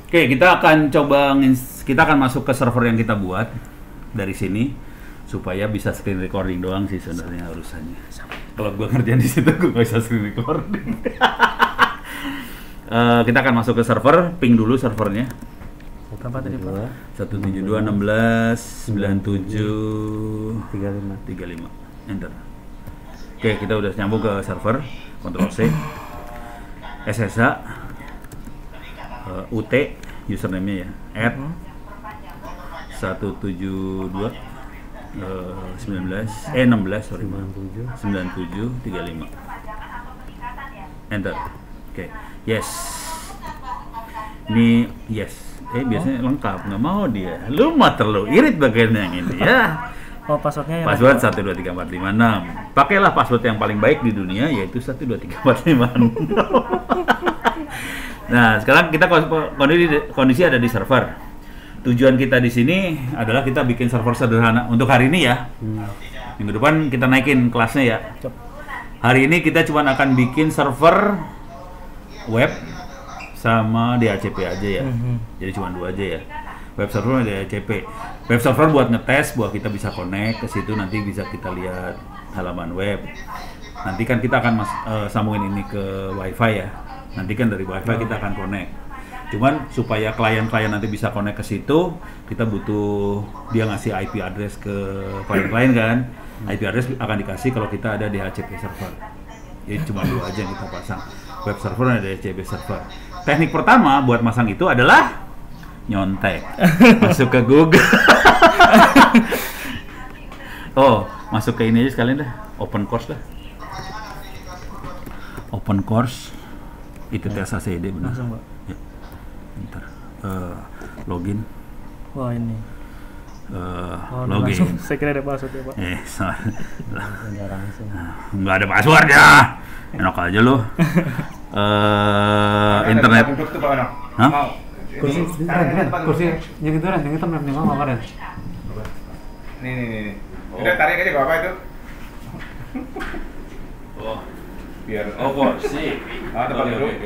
Oke, kita akan masuk ke server yang kita buat dari sini supaya bisa screen recording doang sih sebenarnya urusannya. Kalau gua ngerjain di situ gua nggak bisa screen recording. Kita akan masuk ke server, ping dulu servernya. Berapa tadi Pak? 172.16.97.35 enter. Oke, kita udah nyambung ke server. Ctrl C, SSH, UT username-nya ya, @172 9735 enter. Oke, yes. Ini yes. Biasanya lengkap, nggak mau dia. Lu mah terlalu irit bagian yang ini ya. Oh, passwordnya ya? Password 123456. Pakailah password yang paling baik di dunia, yaitu 123456. Nah, sekarang kita kondisi ada di server. Tujuan kita di sini adalah kita bikin server sederhana untuk hari ini ya. Minggu depan kita naikin kelasnya ya. Hari ini kita cuma akan bikin server web sama DHCP aja ya. Jadi cuma 2 aja ya. Web server dan DHCP. Web server buat ngetes, buat kita bisa connect ke situ, nanti bisa kita lihat halaman web. Nanti kan kita akan sambungin ini ke WiFi ya. Nanti kan dari WiFi kita akan connect. Cuman supaya klien-klien nanti bisa connect ke situ, kita butuh dia ngasih IP address ke klien-klien kan. IP address akan dikasih kalau kita ada DHCP server. Jadi cuma 2 aja yang kita pasang. Web server dan DHCP server. Teknik pertama buat masang itu adalah nyontek. Masuk ke Google. Oh, masuk ke ini aja sekalian dah. Open course dah. Open course. Itu TSACD benar. Langsung, Pak. Ya. Bentar. Login. Wah, ini. Login. Langsung. Saya kira ada password ya, Pak. Nggak ada passwordnya. Enak aja lo. Internet. Hah? Kursi yang itu yang hitam yang mana kemarin? Nih. Udah tarik aja gak apa itu. Oh, Biar kursi. tempat duduk.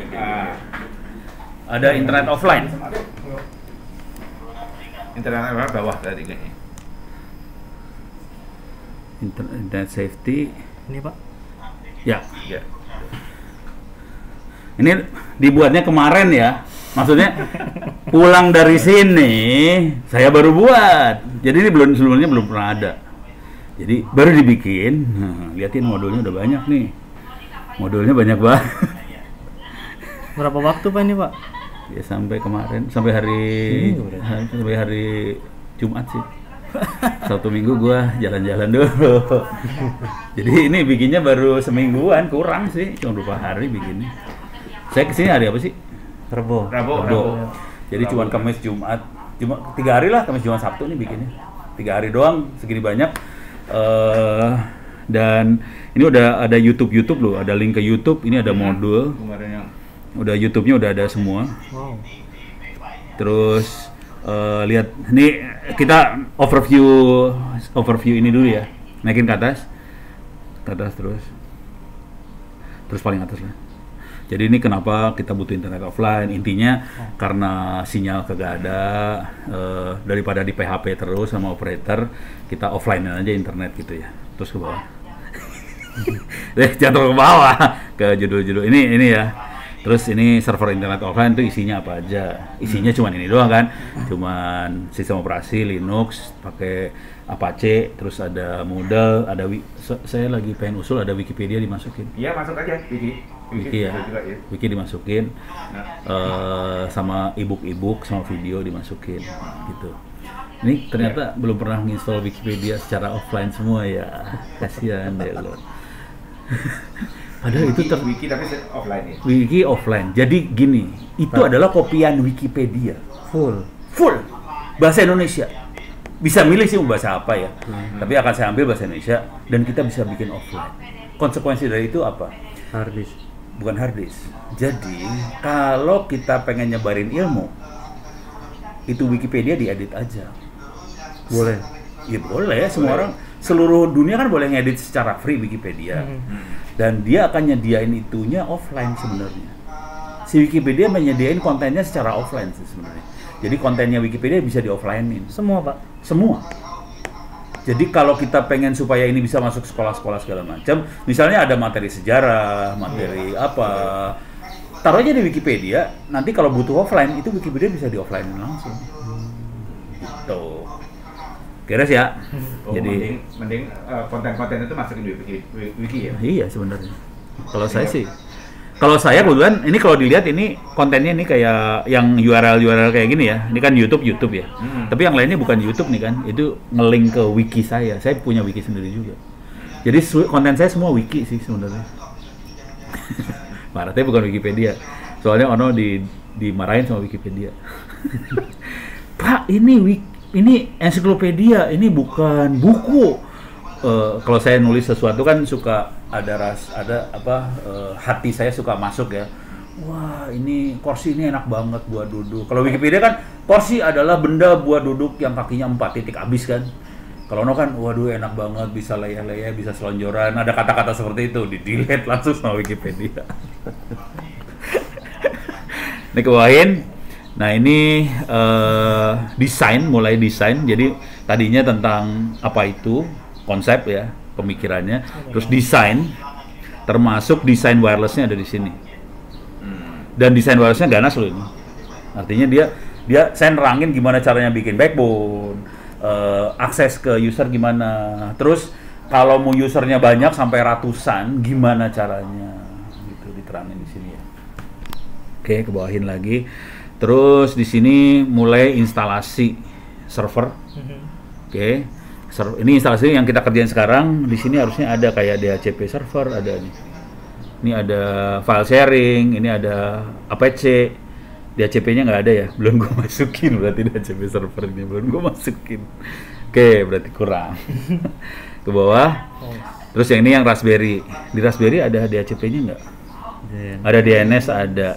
Ada internet offline. Internet bawah tadi kayaknya. Internet safety. Ini, Pak. Ya. Ini dibuatnya kemarin ya. Maksudnya pulang dari sini saya baru buat. Jadi ini sebelumnya belum pernah ada. Jadi baru dibikin. Nah, liatin modulnya udah banyak nih. Modulnya banyak banget. Berapa waktu Pak ini, Pak? Ya sampai kemarin, sampai hari Jumat sih. Sabtu Minggu gua jalan-jalan dulu. Jadi ini bikinnya baru semingguan, kurang sih, cuma 2 hari bikinnya. Saya kesini hari apa sih? Rabu. Jadi cuma Kamis Jumat, cuma 3 hari lah, Kamis Jumat Sabtu nih bikinnya. 3 hari doang, segini banyak. Dan ini udah ada YouTube loh, ada link ke YouTube. Ini ada modul. Udah YouTube-nya udah ada semua. Wow. Terus lihat, ini kita overview ini dulu ya. Naikin ke atas terus paling atas lah. Jadi ini kenapa kita butuh internet offline? Intinya karena sinyal kagak ada, daripada di PHP terus sama operator, kita offline aja internet gitu ya. Terus ke bawah. Jatuh ke bawah ke judul-judul ini ya. Terus ini server internet offline itu isinya apa aja? Isinya cuman ini doang kan? Cuman sistem operasi Linux, pakai Apache, terus ada Moodle, ada saya lagi pengen usul ada Wikipedia dimasukin. Iya, masuk aja Wiki ya. Wiki dimasukin. Sama ebook sama video dimasukin gitu. Ini ternyata belum pernah nginstall Wikipedia secara offline semua ya. Kasihan deh lo. Padahal itu wiki tapi offline ya. Wiki offline. Jadi gini, itu adalah kopian Wikipedia full bahasa Indonesia. Bisa milih sih mau bahasa apa ya. Tapi akan saya ambil bahasa Indonesia dan kita bisa bikin offline. Konsekuensi dari itu apa? Harddisk. Bukan harddisk. Jadi kalau kita pengen nyebarin ilmu, itu Wikipedia diedit aja. Boleh. Ya boleh, semua orang seluruh dunia kan boleh ngedit secara free Wikipedia. Dan dia akan nyediain itunya offline sebenarnya. si Wikipedia menyediain kontennya secara offline sih sebenarnya. Jadi kontennya Wikipedia bisa di offline-in. Semua, Pak. Semua. Jadi kalau kita pengen supaya ini bisa masuk sekolah-sekolah segala macam, misalnya ada materi sejarah, materi apa, taruh aja di Wikipedia. Nanti kalau butuh offline, itu Wikipedia bisa di offline langsung. Gitu. Kira ya. Jadi mending konten-konten itu masukin di wiki ya. iya sebenarnya. Kalau saya sih, kalau saya kebetulan ini kalau dilihat ini kontennya ini kayak yang URL kayak gini ya. Ini kan YouTube ya. Tapi yang lainnya bukan YouTube nih kan. Itu nge-link ke wiki saya. Saya punya wiki sendiri juga. Jadi konten saya semua wiki sih sebenarnya. Marahnya bukan Wikipedia. Soalnya ono dimarahin sama Wikipedia. Pak, ini ensiklopedia, ini bukan buku. Kalau saya nulis sesuatu kan suka ada hati saya suka masuk ya. Wah, ini kursi ini enak banget buat duduk. Kalau Wikipedia kan kursi adalah benda buat duduk yang kakinya 4 titik habis kan. Kalau no kan, waduh enak banget, bisa leyeh-leyeh, bisa selonjoran. Ada kata-kata seperti itu, di-delete langsung sama Wikipedia. Ini kebawahin. Nah ini mulai desain. Jadi tadinya tentang apa itu konsep ya, pemikirannya. Terus desain, termasuk desain wirelessnya ada di sini. Dan desain wirelessnya ganas loh ini. Artinya dia saya nerangin gimana caranya bikin backbone, akses ke user gimana. Terus kalau mau usernya banyak sampai ratusan, gimana caranya? Gitu diterangin di sini ya. Oke, kebawahin lagi. Terus di sini mulai instalasi server. Oke. Ini instalasi yang kita kerjain sekarang. Di sini harusnya ada kayak DHCP server, ada nih. Ini ada file sharing, ini ada APC. DHCP-nya nggak ada ya, belum gue masukin, berarti DHCP server ini belum gue masukin. Oke, berarti kurang. Ke bawah. Terus yang ini yang Raspberry. Di Raspberry ada DHCP-nya nggak? Ada DNS, ada.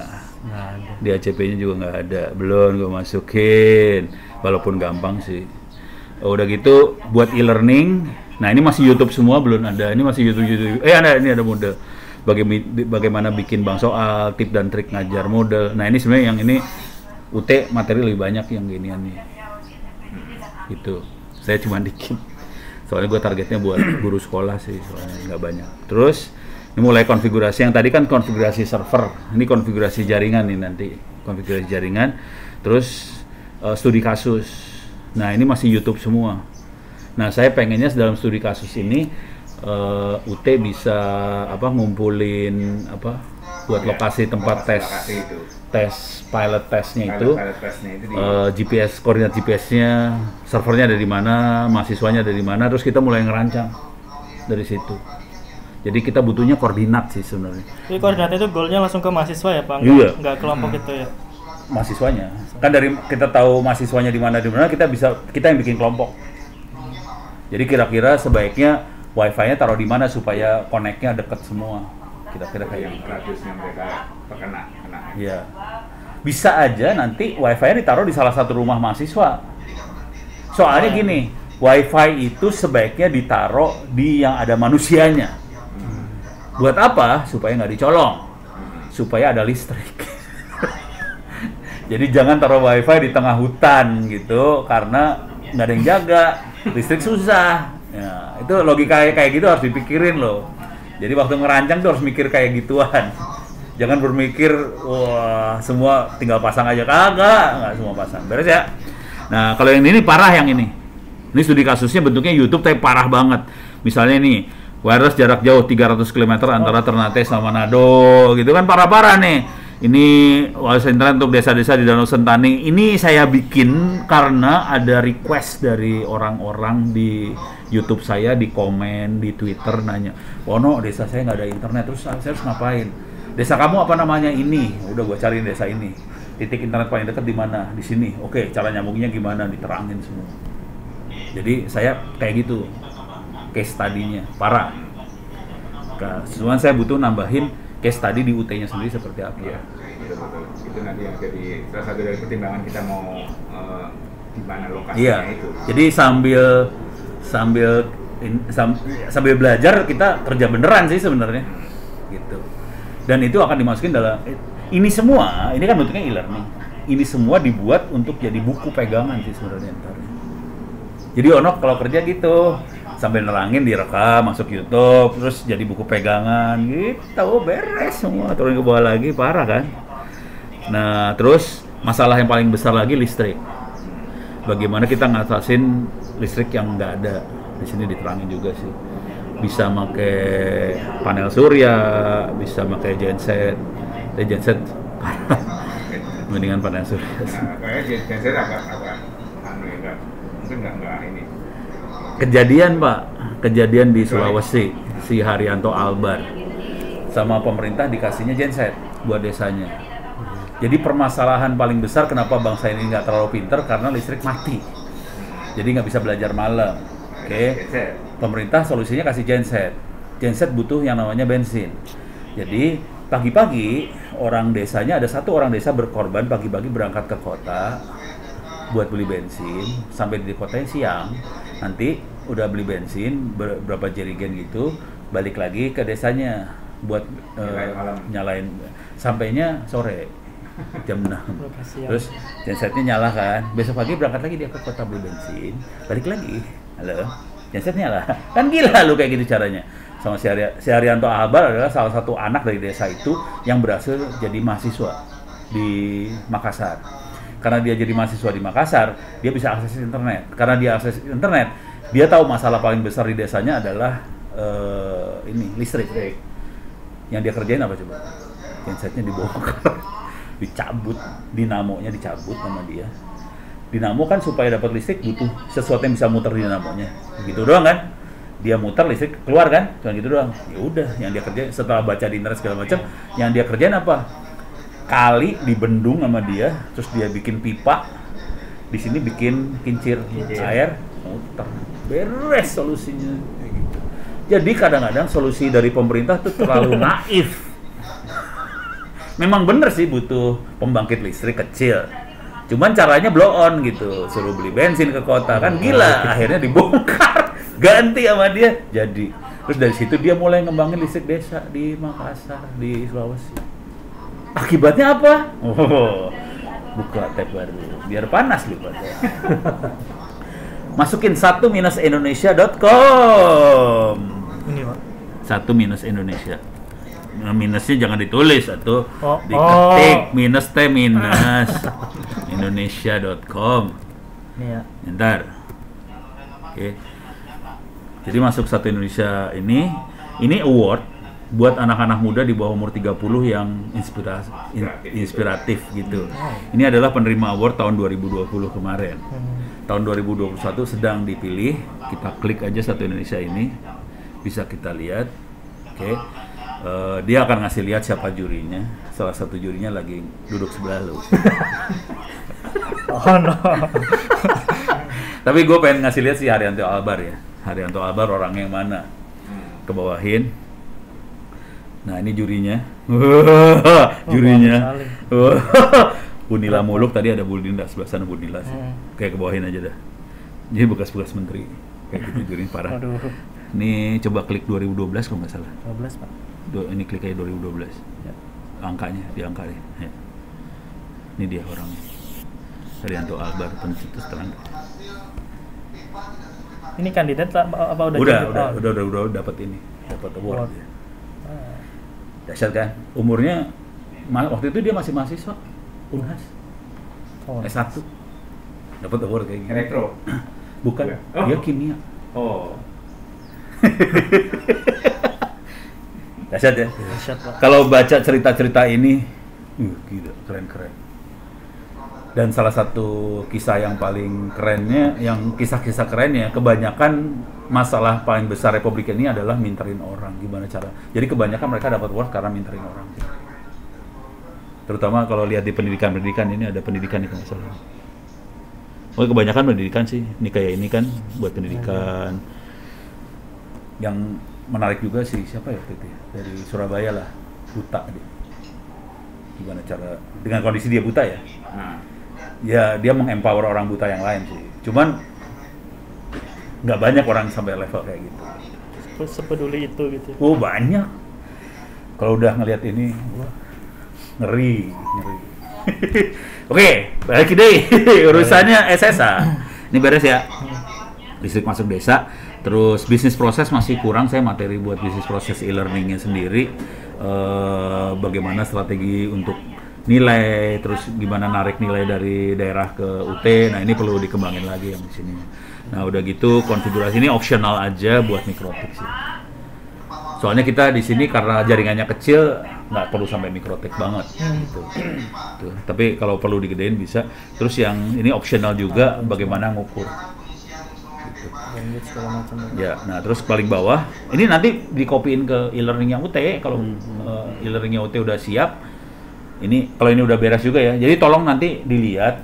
DHCP-nya juga nggak ada, belum gue masukin, walaupun gampang sih. Udah gitu buat e-learning. Nah ini masih YouTube semua, belum ada. Ini masih YouTube. Ini ada model. Bagaimana bikin bank soal, tip dan trik ngajar model. Nah ini sebenarnya yang ini UT materi lebih banyak yang ginian nih. Gitu. Saya cuma dikit. Soalnya gue targetnya buat guru sekolah sih, soalnya nggak banyak. Terus ini mulai konfigurasi, yang tadi kan konfigurasi server, ini konfigurasi jaringan nih nanti, konfigurasi jaringan, terus studi kasus. Nah ini masih YouTube semua. Nah saya pengennya dalam studi kasus ini UT bisa ngumpulin buat lokasi tempat tes pilot testnya itu, GPS, koordinat GPS-nya, servernya ada di mana, mahasiswanya ada di mana, terus kita mulai ngerancang dari situ. Jadi kita butuhnya koordinat sih sebenarnya. Jadi koordinat itu goalnya langsung ke mahasiswa ya Pak? Nggak kelompok itu ya? Mahasiswanya. Kan dari kita tahu mahasiswanya di mana, kita yang bikin kelompok. Jadi kira-kira sebaiknya wifi-nya taruh di mana supaya connect-nya dekat semua. Kira-kira kayak yang radiusnya mereka terkena. Iya. Bisa aja nanti wifi-nya ditaruh di salah satu rumah mahasiswa. Soalnya gini, wifi itu sebaiknya ditaruh di yang ada manusianya. Buat apa? Supaya nggak dicolong, supaya ada listrik. Jadi jangan taruh wifi di tengah hutan gitu, karena nggak ada yang jaga, listrik susah. Ya, itu logika kayak gitu harus dipikirin loh. Jadi waktu ngerancang tuh harus mikir kayak gituan. Jangan berpikir, wah semua tinggal pasang aja, nggak semua pasang. Beres ya? Nah kalau yang ini parah yang ini. Ini studi kasusnya bentuknya YouTube tapi parah banget. Misalnya nih, wireless jarak jauh 300 km antara Ternate sama Manado, gitu kan parah-parah nih. Ini wireless internet untuk desa-desa di Danau Sentani. Ini saya bikin karena ada request dari orang-orang di YouTube saya, di komen, di Twitter nanya, "Wono, desa saya nggak ada internet, terus saya harus ngapain? Desa kamu apa namanya ini?" Udah gua cariin desa ini. Titik internet paling dekat di mana? Di sini. Oke, cara nyambungnya gimana? Diterangin semua. Jadi saya kayak gitu. Case study-nya parah. Cuman saya butuh nambahin case study di UT-nya sendiri seperti apa. Iya, betul. Itu nanti yang jadi salah satu dari pertimbangan kita mau di mana lokasinya itu. Jadi sambil belajar kita kerja beneran sih sebenarnya. Gitu. Dan itu akan dimasukin dalam Ini semua, ini kan bentuknya e-learning. Ini semua dibuat untuk jadi buku pegangan sih sebenarnya ntar. Jadi Ono kalau kerja gitu, sambil nerangin direkam, masuk YouTube, terus jadi buku pegangan gitu, beres semua, turun ke bawah lagi, parah kan? Nah, terus masalah yang paling besar lagi listrik. Bagaimana kita ngatasin listrik yang nggak ada? Di sini diterangin juga sih. Bisa pakai panel surya, bisa pakai genset. Genset mendingan panel surya. Nah, kayak genset agak mungkin nggak ini. Kejadian Pak, kejadian di Sulawesi, si Haryanto Albar sama pemerintah dikasihnya genset buat desanya. Jadi permasalahan paling besar kenapa bangsa ini nggak terlalu pinter karena listrik mati. Jadi nggak bisa belajar malam. Oke. Pemerintah solusinya kasih genset. Genset butuh yang namanya bensin. Jadi pagi-pagi orang desanya ada satu orang desa berkorban pagi-pagi berangkat ke kota buat beli bensin sampai di kotanya siang. Nanti udah beli bensin berapa jerigen gitu, balik lagi ke desanya buat nyalain sampainya sore jam 6. Terus gensetnya nyala kan, besok pagi berangkat lagi dia ke kota beli bensin, balik lagi, halo, genset nyala, kan gila lu kayak gitu caranya. Sama si Haryanto Albar adalah salah satu anak dari desa itu yang berhasil jadi mahasiswa di Makassar. Karena dia jadi mahasiswa di Makassar, dia bisa akses internet. Karena dia akses internet, dia tahu masalah paling besar di desanya adalah ini listrik. Yang dia kerjain apa coba? Gensetnya dibongkar, dicabut, dinamonya dicabut sama dia. Dinamo kan supaya dapat listrik butuh sesuatu yang bisa muter di dinamonya, gitu doang kan? Dia muter listrik keluar kan? Cuma gitu doang. Ya udah, yang dia kerjain setelah baca di internet segala macam, yang dia kerjain apa? Kali dibendung sama dia, terus dia bikin pipa, di sini bikin kincir air, muter, beres solusinya. Jadi kadang-kadang solusi dari pemerintah tuh terlalu naif. Memang bener sih butuh pembangkit listrik kecil, cuman caranya blow on gitu, suruh beli bensin ke kota kan gila, akhirnya dibongkar, ganti sama dia, jadi. Terus dari situ dia mulai ngembangin listrik desa di Makassar, di Sulawesi. Akibatnya apa? Oh, buka tab baru, biar panas lipat. Masukin 1-indonesia.com. Ini Pak. 1-Indonesia. Nah, minusnya jangan ditulis atau diketik minus T minus Indonesia.com. Ini ya. Ntar. Oke. Jadi masuk 1 Indonesia ini award buat anak-anak muda di bawah umur 30 yang inspiratif gitu. Ini adalah penerima award tahun 2020 kemarin. Tahun 2021 sedang dipilih. Kita klik aja 1 Indonesia ini, bisa kita lihat. Oke. Dia akan ngasih lihat siapa jurinya. Salah satu jurinya lagi duduk sebelah lu. Oh no. Tapi gue pengen ngasih lihat si Haryanto Albar ya. Haryanto Albar orangnya yang mana? Kebawahin. Nah ini jurinya. Jurinya. Bunila Muluk, tadi ada Bunila sebelah sana Bunila sih. Kayak kebawahin aja dah. Jadi bekas-bekas menteri. Kayak gitu jurinya parah. Aduh. Ini coba klik 2012 kalau nggak salah. 12 Pak. Ini klik aja 2012. Ya. Angkanya, di angka ya. Ini dia orangnya. Haryanto Albar, pencetus terang. Ini kandidat apa udah? Udah dapat ini, dapat award. Ya. Dahsyat kan? Umurnya waktu itu dia masih mahasiswa Unhas. S1. Dapat award kayak gini. Elektro. Bukan, dia kimia. Oh. Dahsyat ya? Dahsyat, Pak. Kalau baca cerita-cerita ini, gila, keren-keren. Dan salah satu kisah yang paling kerennya, yang kisah-kisah kerennya, kebanyakan masalah paling besar Republik ini adalah minterin orang. Gimana cara? Jadi kebanyakan mereka dapat award karena minterin orang. Terutama kalau lihat di pendidikan ini ada pendidikan itu masalah. Oh, kebanyakan pendidikan sih. Ini kayak ini kan buat pendidikan. Yang menarik juga sih siapa ya waktu itu ya? Dari Surabaya lah, buta dia. Gimana cara? Dengan kondisi dia buta ya. Ya dia mengempower orang buta yang lain sih. Cuman nggak banyak orang sampai level kayak gitu. Sepeduli itu gitu. Oh banyak. Kalau udah ngelihat ini, wah Ngeri. Oke, balik deh. Urusannya SSA. Ini beres ya. Listrik masuk desa. Terus bisnis proses masih kurang, saya materi buat bisnis proses e-learningnya sendiri. Bagaimana strategi untuk nilai, terus gimana narik nilai dari daerah ke UT. Nah ini perlu dikembangin lagi yang di sini. Nah udah gitu konfigurasi ini optional aja buat mikrotik sih. Soalnya kita di sini karena jaringannya kecil nggak perlu sampai mikrotik banget. Gitu. Tuh. Tapi kalau perlu digedein bisa. Terus yang ini optional juga bagaimana ngukur. Ya, nah terus paling bawah ini nanti dikopiin ke e-learning yang UT. Kalau e-learning yang UT udah siap, ini kalau ini udah beres juga ya. Jadi tolong nanti dilihat,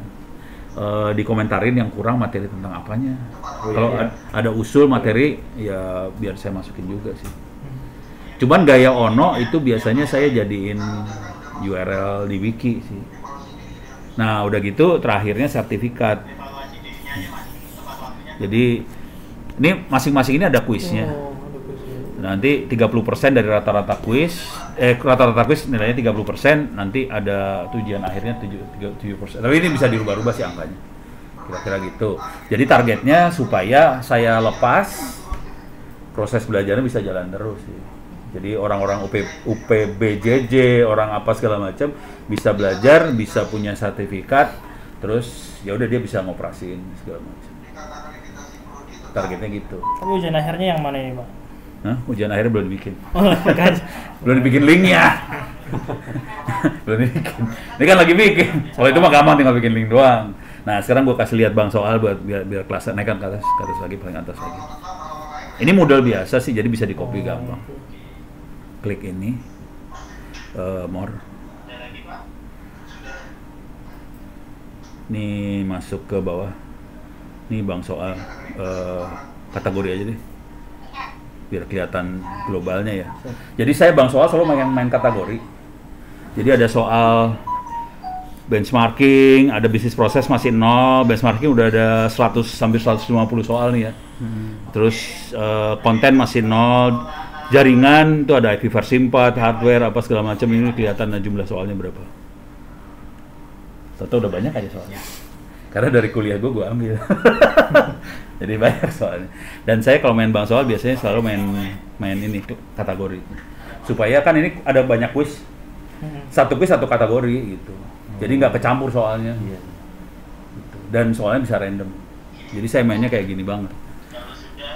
dikomentarin yang kurang materi tentang apanya. Kalau ada usul materi ya biar saya masukin juga sih. Cuman gaya Ono itu biasanya saya jadiin URL di wiki sih. Nah udah gitu terakhirnya sertifikat. Jadi ini masing-masing ini ada kuisnya. Nanti 30% dari rata-rata kuis, rata-rata kuis nilainya 30%, nanti ada ujian akhirnya 7%. Tapi ini bisa dirubah-rubah sih angkanya. Kira-kira gitu. Jadi targetnya supaya saya lepas, proses belajarnya bisa jalan terus sih. Jadi orang-orang UPBJJ, orang apa segala macam bisa belajar, bisa punya sertifikat, terus ya udah dia bisa ngoperasiin segala macam. Targetnya gitu. Tapi ujian akhirnya yang mana ini, Pak? Hah? Ujian akhirnya belum dibikin. Belum dibikin linknya. Belum dibikin. Ini kan lagi bikin. Kalau itu mah gampang, tinggal bikin link doang. Nah sekarang gue kasih lihat bang soal buat biar kelasnya naikkan ke atas lagi, paling atas lagi. Ini modal biasa sih, jadi bisa di copy gampang. Klik ini, more. Ini masuk ke bawah. Ini bang soal kategori aja deh, biar kelihatan globalnya ya. Jadi saya bang soal selalu main kategori. Jadi ada soal benchmarking, ada bisnis proses masih 0, benchmarking udah ada 100 sampai 150 soal nih ya. Terus konten masih 0. Jaringan itu ada IP versi 4, hardware apa segala macam, ini kelihatan jumlah soalnya berapa. Tahu udah banyak aja soalnya. Karena dari kuliah gue ambil. Jadi banyak soalnya. Dan saya kalau main bang soal biasanya selalu main ini kategori. Supaya kan ini ada banyak kuis. Satu kuis satu kategori gitu. Jadi nggak kecampur soalnya. Dan soalnya bisa random. Jadi saya mainnya kayak gini banget.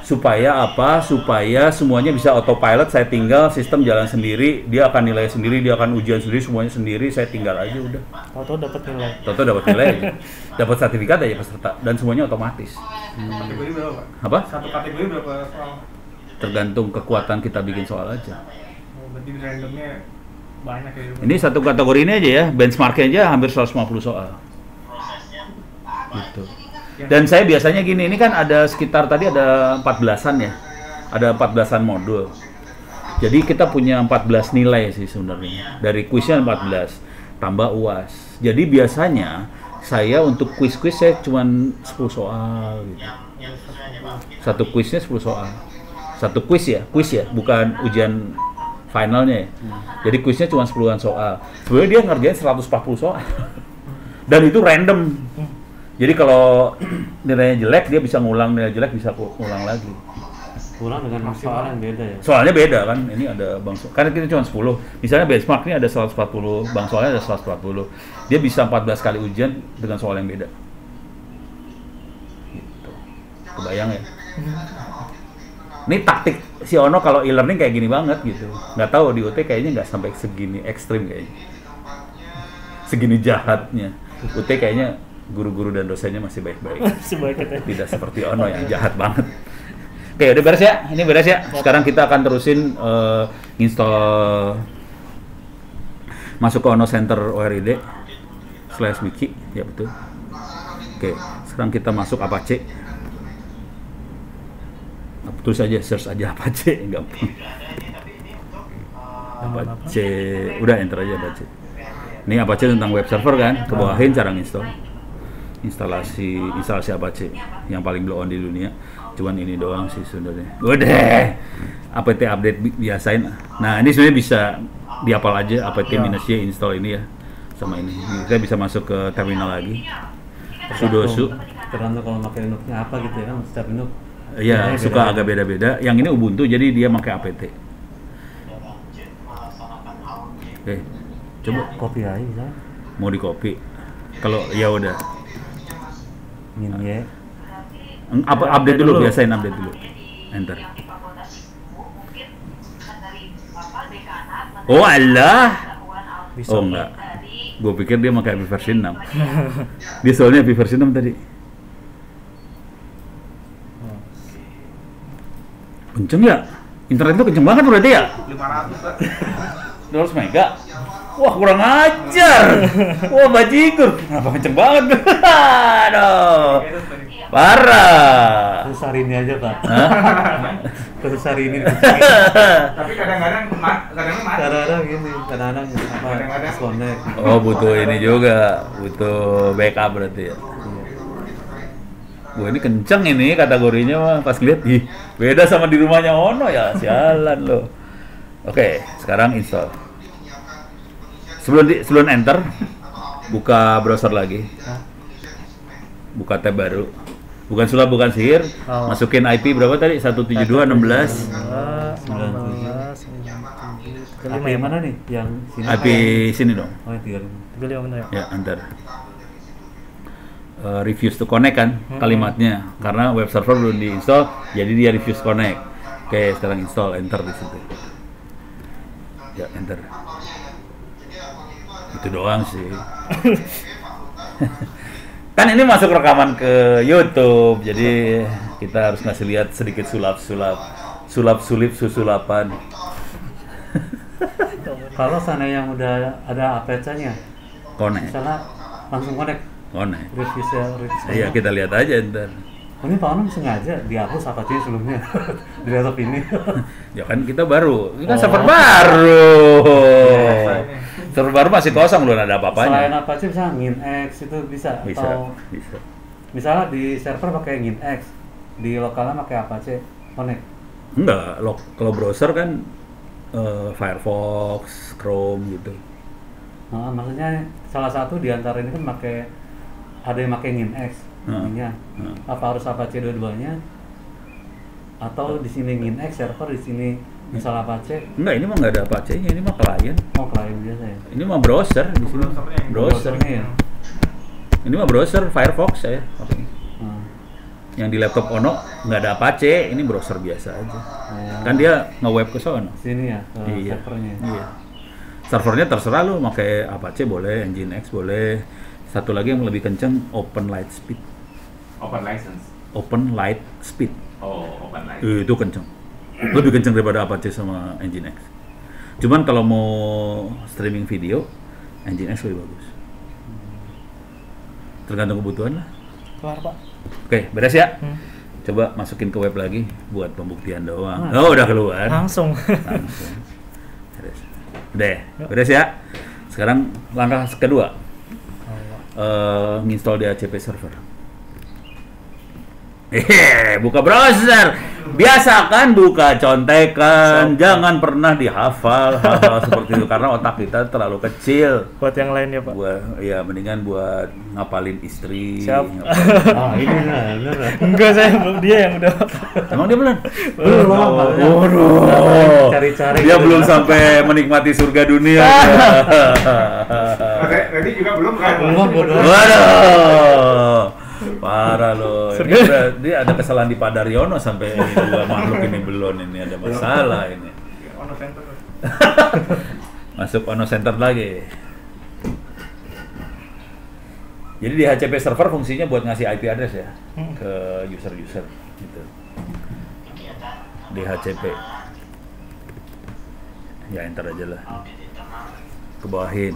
Supaya apa? Supaya semuanya bisa autopilot, saya tinggal sistem jalan sendiri, dia akan nilai sendiri, dia akan ujian sendiri, semuanya sendiri, saya tinggal aja udah. Tahu dapat nilai. Tahu dapat nilai aja. Dapat sertifikat aja peserta dan semuanya otomatis. Kategori berapa, Pak? Apa? Satu kategori berapa soal? Tergantung kekuatan kita bikin soal aja. Berarti randomnya banyak ya. Ini satu kategori ini aja ya, benchmarknya aja hampir 150 soal. Gitu. Dan saya biasanya gini, ini kan ada sekitar tadi ada 14-an ya. Ada 14-an modul. Jadi kita punya 14 nilai sih sebenarnya. Dari kuisnya 14, tambah UAS. Jadi biasanya saya untuk kuis-kuis saya cuma 10 soal gitu. Satu kuisnya 10 soal. Satu kuis ya, bukan ujian finalnya ya. Jadi kuisnya cuma 10-an soal. Sebenarnya dia ngerjain 140 soal. Dan itu random. Jadi kalau nilainya jelek, dia bisa ngulang, nilai jelek bisa ngulang lagi. Ngulang dengan soal yang beda ya? Soalnya beda kan, ini ada bang soal, karena kita cuma 10. Misalnya benchmark ini ada 140, bang soalnya ada 140. Dia bisa 14 kali ujian dengan soal yang beda. Gitu. Kebayang ya? Ini taktik si Ono kalau e-learning kayak gini banget gitu. Nggak tahu di UT kayaknya nggak sampai segini ekstrim kayaknya. Segini jahatnya. UT kayaknya guru-guru dan dosennya masih baik-baik. Tidak seperti Ono yang jahat banget. Oke, udah beres ya? Ini beres ya? Sekarang kita akan terusin install, masuk ke Ono Center ORID/wiki, ya betul. Oke, sekarang kita masuk Apache. Tulis aja, search aja Apache, gampang. Apache, udah enter aja Apache. Ini Apache tentang web server kan, kebawahin cara install. Instalasi Apache yang paling blow on di dunia. Cuman ini doang sih sebenarnya. Udah. apt update biasain. Nah, ini sebenarnya dihafal aja apt minus y install ini ya sama ini. Kita bisa masuk ke terminal lagi. Sudo. Tergantung kalau pakai Linux-nya apa gitu ya kan, setiap Linux. Iya, suka agak beda-beda. Yang ini Ubuntu jadi dia pakai apt. Oke, coba Copy aja bisa. mau di copy. Kalau ya udah. Min Y. Update dulu, biasain update dulu. Enter. Oh alah. Bisa. Oh enggak. Gue pikir dia pakai API versi 6. Dia soalnya API versi 6 tadi. Kenceng ya? Internet itu kenceng banget berarti ya? 500 Pak. 200 mega? Wah kurang ajar. Wah bajigur. Kenapa kenceng banget? Aduh. Parah. Terus hari ini aja Pak. Hah? Terus hari ini. Tapi kadang-kadang mati. Kadang-kadang gini, kadang-kadang apa? Disconnect. Oh butuh ini juga, butuh backup berarti ya. Wah ini kenceng ini kategorinya mah, pas lihat ih beda sama di rumahnya Ono ya, sialan loh. Oke, sekarang install. Sebelum enter, buka browser lagi. Buka tab baru. Bukan sulap, bukan sihir. Masukin IP berapa tadi? 172.16. IP yang mana nih? Yang sini. IP sini dong. Oh, yang 35. Benar ya. Ya, enter. Refuse to connect kan kalimatnya, karena web server belum diinstal, jadi dia refuse connect. Oke, sekarang install, enter di situ. Ya, enter. Itu doang sih. Kan ini masuk rekaman ke YouTube, jadi kita harus ngasih lihat sedikit sulap-sulip susulapan. Kalau sana yang udah ada APC-nya, Connect. misalnya langsung connect. Connect. Review. Iya, kita lihat aja ntar. Oh, ini Pak Onam sengaja dihapus APC sebelumnya di laptop ini. Ya kan kita baru, ini kan server baru. Server baru masih kosong, belum ada Selain apa-apanya. APC bisa Nginx itu bisa. Bisa, Atau bisa. misalnya di server pakai Nginx, di lokalnya pakai APC connect. Enggak, kalau browser kan Firefox, Chrome gitu. Nah, maksudnya salah satu di antara ini kan ada yang pakai Nginx, ininya. Apa harus APC dua-duanya? Atau di sini Nginx server, di sini misal APC? Enggak, ini mah nggak ada APC-nya, ini mah klien. Oh, klien biasa ya. Ini mah browser di sini. Browser. Browsernya ya. Ini mah browser Firefox saya pakai. Yang di laptop Ono nggak ada APC, ini browser biasa aja. Kan dia nge-web ke sono. Sini ya, ke Iya. servernya. Iya. Servernya terserah lu, pakai APC boleh, Nginx boleh. Satu lagi yang lebih kenceng, Open Light Speed. Open license. Open Light Speed. Oh, open license. Itu kenceng. Lebih kenceng daripada Apache sama Nginx. Cuman kalau mau streaming video, Nginx lebih bagus. Tergantung kebutuhan lah. Kelar Pak. Oke, beres ya? Coba masukin ke web lagi buat pembuktian doang. Oh, udah keluar. Langsung. Langsung. Beres. Udah, beres ya. Sekarang langkah kedua. Nginstall DHCP server. Buka browser. Biasakan buka contekan, jangan pernah dihafal hal-hal seperti itu karena otak kita terlalu kecil. Buat yang lain ya Pak. Ya mendingan buat ngapalin istri. Siap. Ah, ini benar. Enggak, saya belum, dia yang udah. Emang dia belum? Waduh. Cari-cari. Dia belum sampai menikmati surga dunia. Tadi juga belum kan? Belum, bodoh. Waduh, parah loh. Dia ada kesalahan di Pak Daryono sampai ini dua makhluk ini belum, ini ada masalah ini. Ono Center. Masuk Ono Center lagi. Jadi di DHCP server fungsinya buat ngasih IP address ya ke user-user gitu. DHCP. Ya enter aja lah. Kebawahin.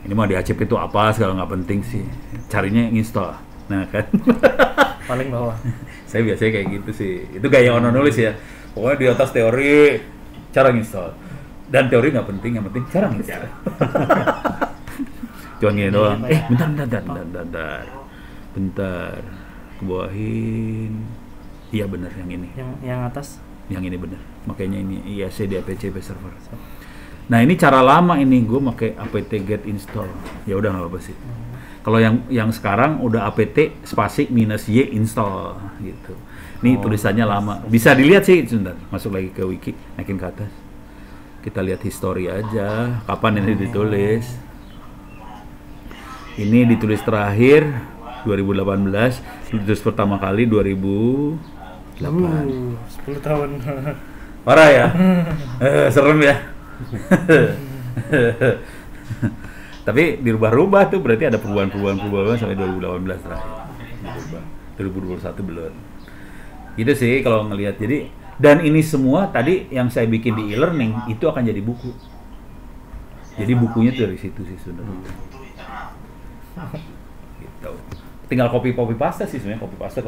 Ini mah DHCP itu apa, segala nggak penting sih. Carinya install. Nah kan. Paling bawah. Saya biasanya kayak gitu sih. Itu gaya Ono nulis ya. Pokoknya di atas teori, cara install. Dan teori nggak penting, yang penting cara install. Cuma gini doang. Bentar. Kebawahin. Iya benar yang ini. Yang atas. Yang ini benar. Makanya ini IAC DHCP server. Nah ini cara lama ini, gue pakai apt get install. Ya udah nggak apa-apa sih. Kalau yang sekarang udah apt spasi minus y install gitu. Ini tulisannya lama. Bisa dilihat sih, sebentar. Masuk lagi ke wiki, naikin ke atas. Kita lihat history aja, kapan ini ditulis. Ini ditulis terakhir 2018, ditulis pertama kali 2008. 10 tahun. Parah ya? Serem ya? Tapi dirubah-rubah tuh, berarti ada perubahan sampai 2018 terakhir. Dirubah. 2021 belum. Gitu sih kalau ngelihat. Jadi, dan ini semua tadi yang saya bikin di e-learning itu akan jadi buku. Jadi bukunya tuh dari situ sih sebenarnya. Gitu. Tinggal copy paste sih sebenarnya, copy paste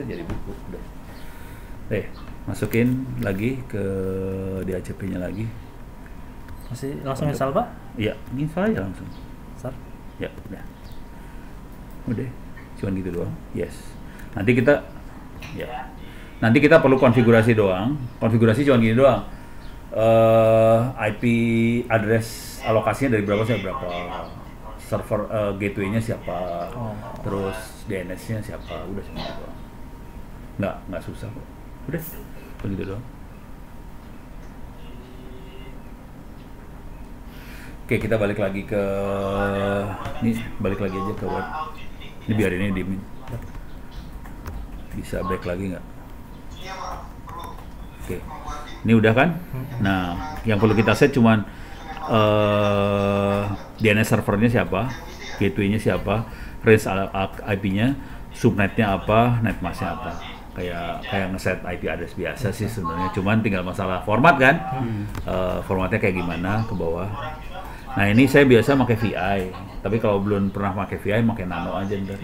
jadi buku. Udah. Masukin lagi ke DHCP-nya lagi. Masih langsung install, Pak? Iya, install aja langsung. Start. Ya, udah. Udah, cuman gitu doang. Yes. Nanti kita perlu konfigurasi doang. Konfigurasi cuman gini doang. IP address alokasinya dari berapa sampai berapa. Server gateway-nya siapa. Terus DNS-nya siapa. Udah cuma gitu doang. Nggak susah kok. Udah, begitu doang. Oke, kita balik lagi ke balik lagi aja ke web. Ini biar ini diemin. Bisa back lagi nggak? Oke, ini udah kan? Nah, yang perlu kita set cuman DNS servernya siapa, gateway-nya siapa, range IP-nya, subnetnya apa, netmasknya apa. Kayak ngeset IP address biasa sih sebenarnya. Cuman tinggal masalah format kan? Formatnya kayak gimana ke bawah. Nah ini saya biasa pakai VI, tapi kalau belum pernah pakai VI, pakai nano aja ntar.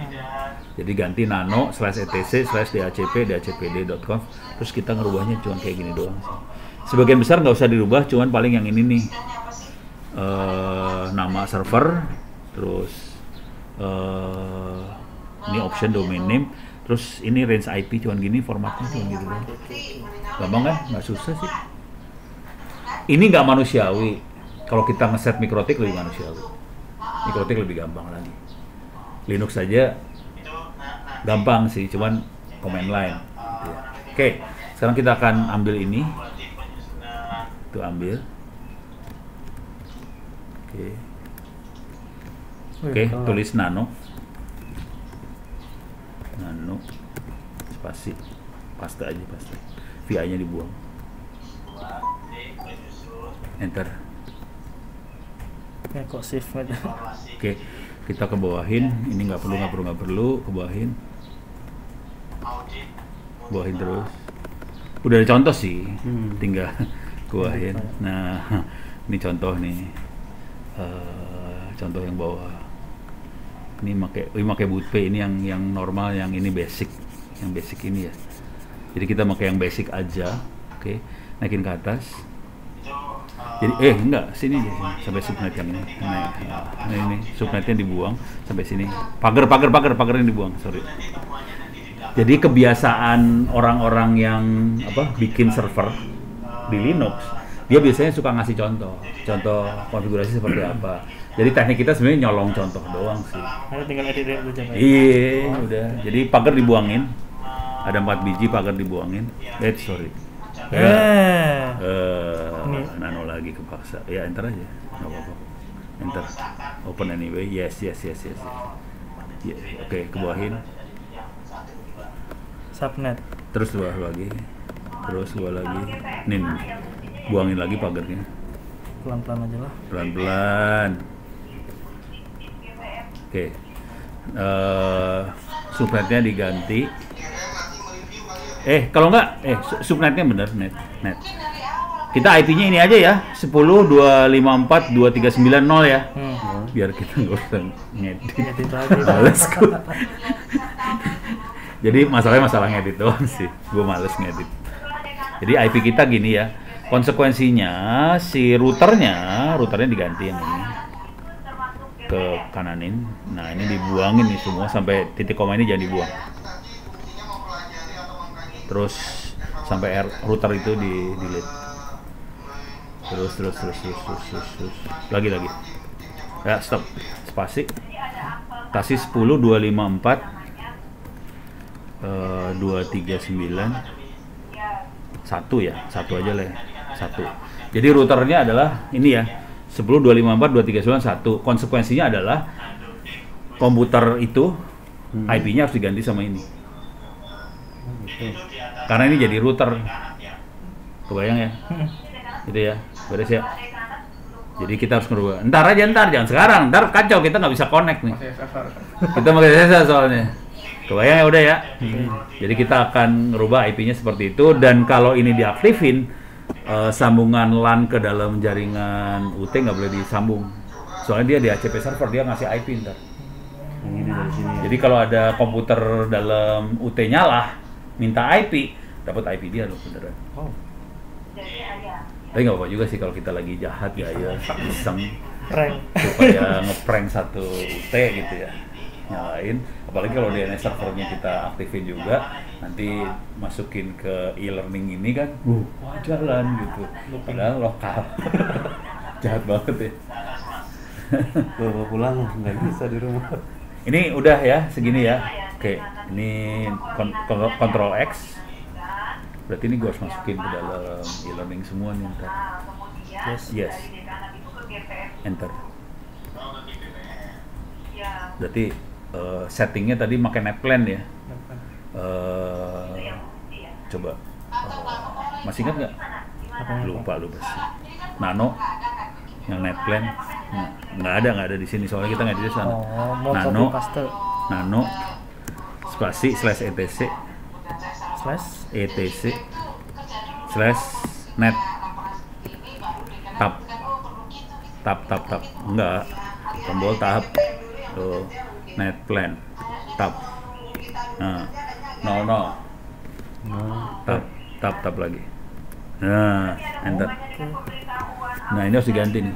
Jadi ganti nano /etc/dhcp.dhcpd.conf, terus kita ngerubahnya cuma kayak gini doang sih. Sebagian besar nggak usah dirubah, cuman paling yang ini nih, nama server, terus ini option domain name, terus ini range IP cuman gini, formatnya cuman gitu doang. Gampang kan? Nggak susah sih. Ini nggak manusiawi. Kalau kita ngeset mikrotik lebih manusiawi. Mikrotik lebih gampang lagi. Linux saja gampang sih, cuman command line. Gitu ya. Oke, sekarang kita akan ambil ini. Itu ambil. Oke, tulis nano. Nano spasi. Paste aja, paste. VI-nya dibuang. Enter. Ya kok shift aja. Oke, kita ke bawahin. Ini nggak perlu, ke bawahin. Bawahin terus. Udah ada contoh sih, tinggal ke bawahin. Nah, ini contoh nih. Contoh yang bawah. Ini pakai bootpay, ini yang normal, yang ini basic. Yang basic ini ya. Jadi kita pakai yang basic aja. Oke, naikin ke atas. Jadi enggak, sini aja sini, sampai subnet yang ini. Nah, ini subnetnya dibuang sampai sini. Pagarnya dibuang, sorry. Jadi kebiasaan orang-orang yang bikin server di Linux, dia biasanya suka ngasih contoh konfigurasi seperti apa. Jadi teknik kita sebenarnya nyolong contoh doang sih. Tinggal edit aja. Iya, udah. Jadi pagar dibuangin. Ada 4 biji pagar dibuangin. Sorry. Nano lagi kepaksa. Ya enter aja, nggak apa-apa. Enter. Open anyway. Yes. Yeah. Oke, kebawahin. Subnet. Terus luar lagi. Nih, buangin lagi pagarnya. Pelan-pelan aja lah. Pelan-pelan. Oke. Subnetnya diganti. Kalau enggak, subnetnya bener, net. Kita IP-nya ini aja ya, 10.254.239.0 ya. Biar kita nggak usah ngedit lagi. Males gue. Jadi masalah ngedit doang sih, gue males ngedit. Jadi IP kita gini ya, konsekuensinya si routernya diganti yang ini. Ke kananin, nah ini dibuangin nih semua, sampai titik koma ini jangan dibuang. Terus sampai router itu di delete. Terus. Lagi. Ya, stop. Spasi. Kasih 10 254 239 1 ya. Satu aja lah. 1. Jadi routernya adalah ini ya. 10 254 239 1. Konsekuensinya adalah komputer itu IP-nya harus diganti sama ini. Karena ini jadi router. Kebayang ya? Gitu ya. Beres ya. Jadi kita harus ngerubah. Ntar jangan sekarang. Ntar kacau, kita nggak bisa connect nih. Kita pakai SSH soalnya. Kebayang ya udah ya. Jadi kita akan ngerubah IP-nya seperti itu. Dan kalau ini diaktifin, sambungan LAN ke dalam jaringan UT nggak boleh disambung. Soalnya dia di HCP server, dia ngasih IP ntar. Ini dari sini. Jadi kalau ada komputer dalam UT nyala, minta IP, dapat IP dia loh beneran. Oh. Tapi nggak apa juga sih kalau kita lagi jahat ya, iseng Prank. supaya ngeprank satu UT gitu ya, nyalain. Apalagi kalau DNS servernya kita aktifin juga, nanti masukin ke e-learning ini kan, wah jalan gitu. Padahal lokal, jahat banget ya. Bawa pulang nggak bisa di rumah. Ini udah ya segini ya. Oke, ini Ctrl X. Berarti ini gue harus masukin ke dalam e-learning semua nih ntar. Yes. Enter. Berarti settingnya tadi pakai NetPlan ya. Coba. Masih ingat nggak? Lupa lu pasti. Nano yang NetPlan. Nggak ada di sini soalnya kita nggak di sana. Nano spasi /etc /net tab enggak, tombol tab tuh, NetPlan tab, nah 00 tab lagi, nah enter. Nah ini harus diganti nih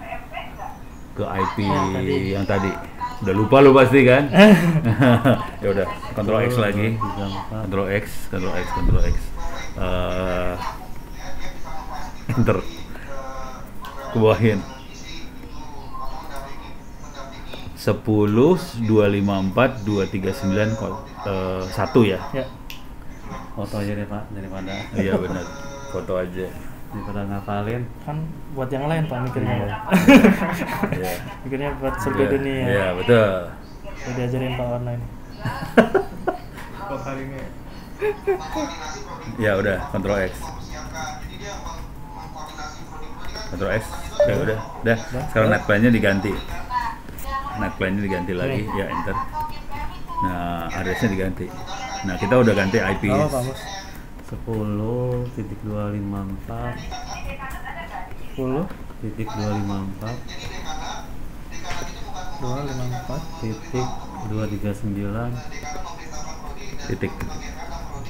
ke IP yang tadi. Udah lupa lu pasti kan? Ya udah, Ctrl X lagi. Ctrl X. Enter. Kebawahin. 10 254 239 1 ya. Ya. Foto aja deh Pak daripada. Iya benar. Foto aja. Daripada ngapalin. Kan buat yang lain Pak mikirnya. Iya. Mikirnya buat surga dunia. Iya, betul. Udah diajarin Pak online. Ya udah, Ctrl X. Ctrl X. Ya udah. Sekarang NetPlan-nya diganti. Lagi, ya enter. Nah, address-nya diganti. Nah, kita udah ganti IP. 10.254 titik 239 titik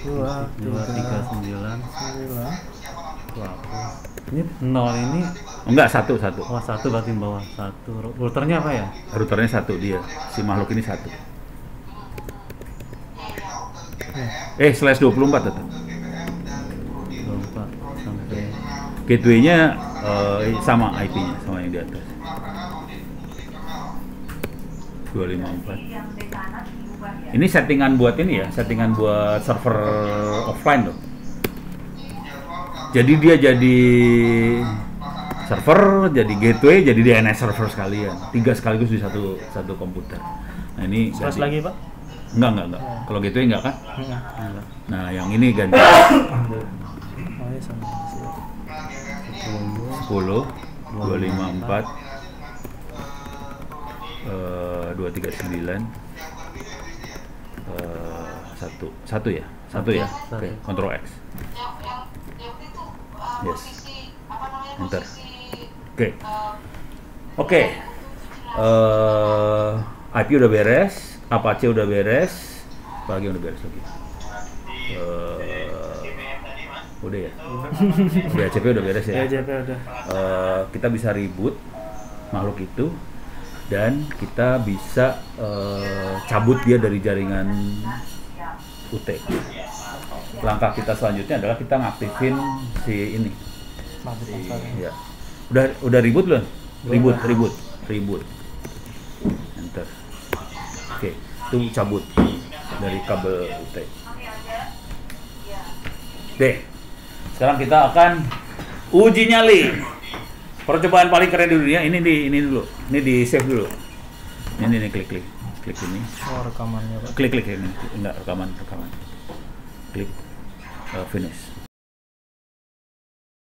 239 ini 0 ini enggak satu. Oh 1 berarti bawah 1. Routernya apa ya? Routernya 1 dia. Si makhluk ini 1. /24 tetap. Sampai Gateway-nya sama IP-nya sama yang di atas. 254. Ini settingan buat ini ya, settingan buat server offline loh. Jadi dia jadi server, jadi gateway, jadi DNS server sekalian. 3 sekaligus di satu komputer. Nah ini Slash lagi Pak? Enggak. Kalau gateway enggak kan? Nah yang ini ganti. 10 254 239 1 ya? Oke, Ctrl X. Yes. Enter. Oke. IP udah beres, Apache udah beres, apalagi udah beres lagi. Udah ya? DHCP udah beres ya? DHCP udah. Kita bisa reboot makhluk itu dan kita bisa cabut dia dari jaringan UT. Langkah kita selanjutnya adalah kita ngaktifin si ini. Ya. Udah ribut belum? Ribut. Enter. Oke, itu cabut dari kabel UT. Oke. Sekarang kita akan uji nyali. Percobaan paling keren di dunia ini dulu. Ini di save dulu. Ini klik ini. Oh, rekamannya, Pak. Klik ini. Enggak, rekaman. Klik finish.